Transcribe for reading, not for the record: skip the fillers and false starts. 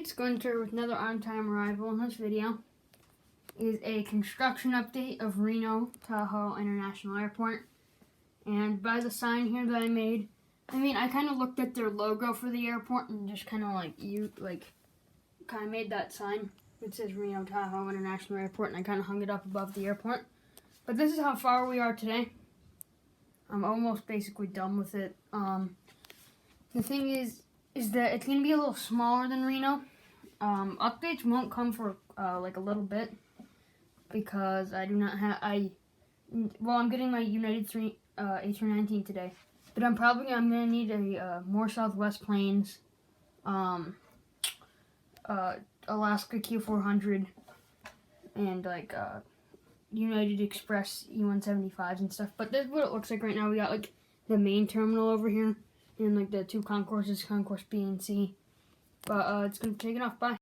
It's Gunter with another on-time arrival. In this video is a construction update of Reno Tahoe International Airport. And by the sign here that I made, I kind of looked at their logo for the airport and just kind of made that sign. It says Reno Tahoe International Airport, and I kind of hung it up above the airport. But this is how far we are today. I'm almost basically done with it. The thing is that it's going to be a little smaller than Reno. Updates won't come for like a little bit because I do not have, I'm getting my United A319 today, but I'm going to need a more Southwest Planes, Alaska Q400, and United Express E175s and stuff. But this is what it looks like right now. We got like the main terminal over here and like the two concourses, Concourse B and C. But it's going to be taken off. Bye.